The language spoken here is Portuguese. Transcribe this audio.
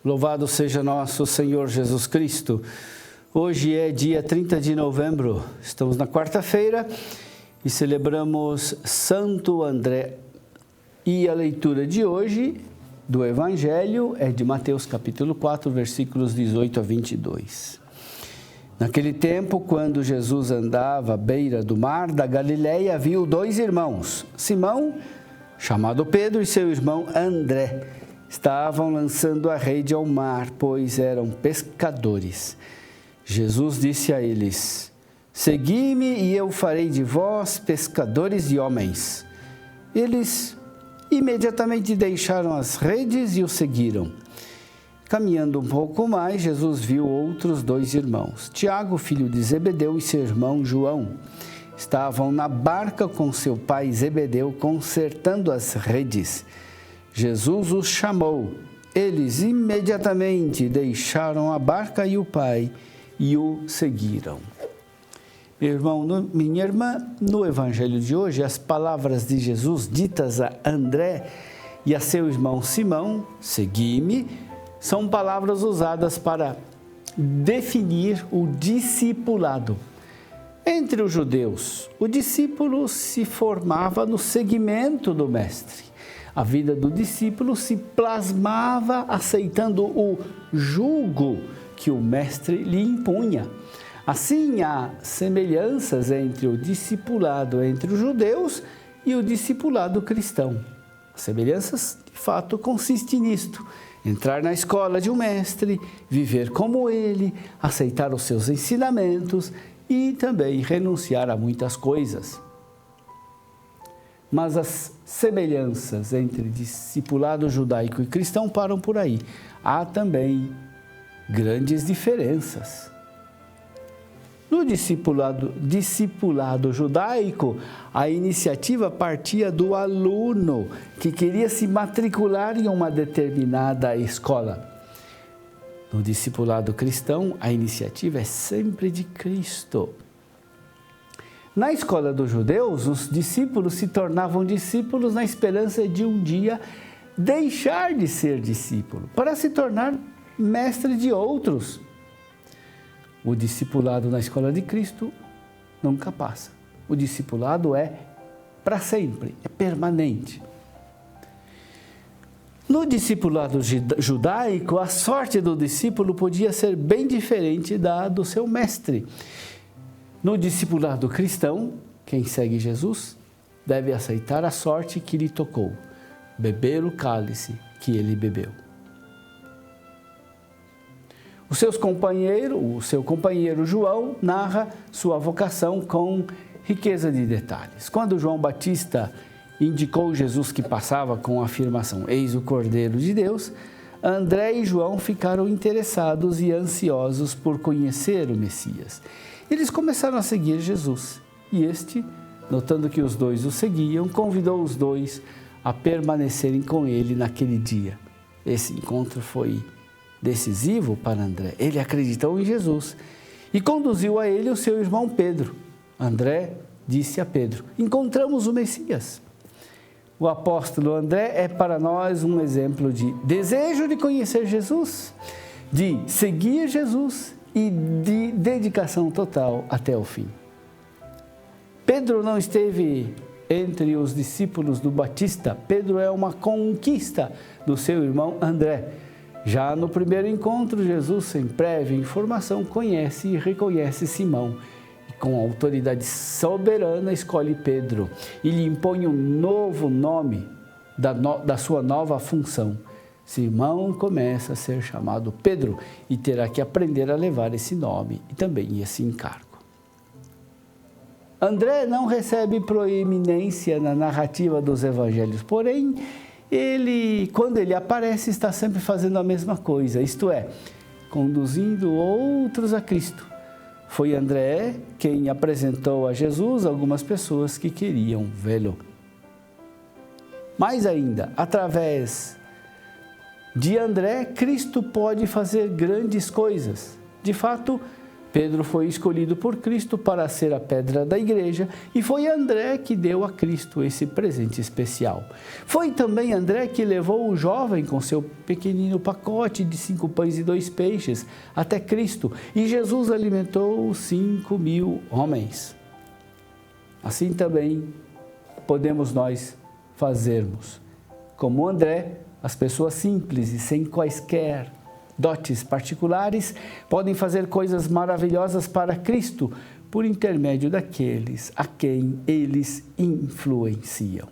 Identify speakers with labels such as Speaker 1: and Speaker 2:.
Speaker 1: Louvado seja nosso Senhor Jesus Cristo. Hoje é dia 30 de novembro, estamos na quarta-feira e celebramos Santo André. E a leitura de hoje do Evangelho é de Mateus capítulo 4, versículos 18 a 22. Naquele tempo, quando Jesus andava à beira do mar da Galileia, viu dois irmãos, Simão, chamado Pedro, e seu irmão André. Estavam lançando a rede ao mar, pois eram pescadores. Jesus disse a eles: segui-me e eu farei de vós pescadores de homens. Eles imediatamente deixaram as redes e o seguiram. Caminhando um pouco mais, Jesus viu outros dois irmãos, Tiago, filho de Zebedeu, e seu irmão João. Estavam na barca com seu pai Zebedeu, consertando as redes. Jesus os chamou. Eles imediatamente deixaram a barca e o pai e o seguiram. Meu irmão, minha irmã, no Evangelho de hoje, as palavras de Jesus ditas a André e a seu irmão Simão, segui-me, são palavras usadas para definir o discipulado. Entre os judeus, o discípulo se formava no seguimento do mestre. A vida do discípulo se plasmava aceitando o jugo que o mestre lhe impunha. Assim, há semelhanças entre o discipulado entre os judeus e o discipulado cristão. As semelhanças, de fato, consistem nisto: entrar na escola de um mestre, viver como ele, aceitar os seus ensinamentos e também renunciar a muitas coisas. Mas as semelhanças entre discipulado judaico e cristão param por aí. Há também grandes diferenças. No discipulado judaico, a iniciativa partia do aluno que queria se matricular em uma determinada escola. No discipulado cristão, a iniciativa é sempre de Cristo. Na escola dos judeus, os discípulos se tornavam discípulos na esperança de um dia deixar de ser discípulo, para se tornar mestre de outros. O discipulado na escola de Cristo nunca passa. O discipulado é para sempre, é permanente. No discipulado judaico, a sorte do discípulo podia ser bem diferente da do seu mestre. No discipulado cristão, quem segue Jesus deve aceitar a sorte que lhe tocou, beber o cálice que ele bebeu. O seu companheiro João narra sua vocação com riqueza de detalhes. Quando João Batista indicou Jesus que passava com a afirmação: eis o Cordeiro de Deus, André e João ficaram interessados e ansiosos por conhecer o Messias. Eles começaram a seguir Jesus e este, notando que os dois o seguiam, convidou os dois a permanecerem com ele naquele dia. Esse encontro foi decisivo para André. Ele acreditou em Jesus e conduziu a ele o seu irmão Pedro. André disse a Pedro: encontramos o Messias. O apóstolo André é para nós um exemplo de desejo de conhecer Jesus, de seguir Jesus e de dedicação total até o fim. Pedro não esteve entre os discípulos do Batista. Pedro é uma conquista do seu irmão André. Já no primeiro encontro, Jesus, sem prévia informação, conhece e reconhece Simão e, com autoridade soberana, escolhe Pedro e lhe impõe um novo nome da sua nova função. Simão começa a ser chamado Pedro e terá que aprender a levar esse nome e também esse encargo. André não recebe proeminência na narrativa dos evangelhos, porém, quando ele aparece, está sempre fazendo a mesma coisa, isto é, conduzindo outros a Cristo. Foi André quem apresentou a Jesus algumas pessoas que queriam vê-lo. Mais ainda, através de André, Cristo pode fazer grandes coisas. De fato, Pedro foi escolhido por Cristo para ser a pedra da igreja e foi André que deu a Cristo esse presente especial. Foi também André que levou o jovem com seu pequenino pacote de 5 pães e 2 peixes até Cristo e Jesus alimentou os 5.000 homens. Assim também podemos nós fazermos. Como André, as pessoas simples e sem quaisquer dotes particulares podem fazer coisas maravilhosas para Cristo por intermédio daqueles a quem eles influenciam.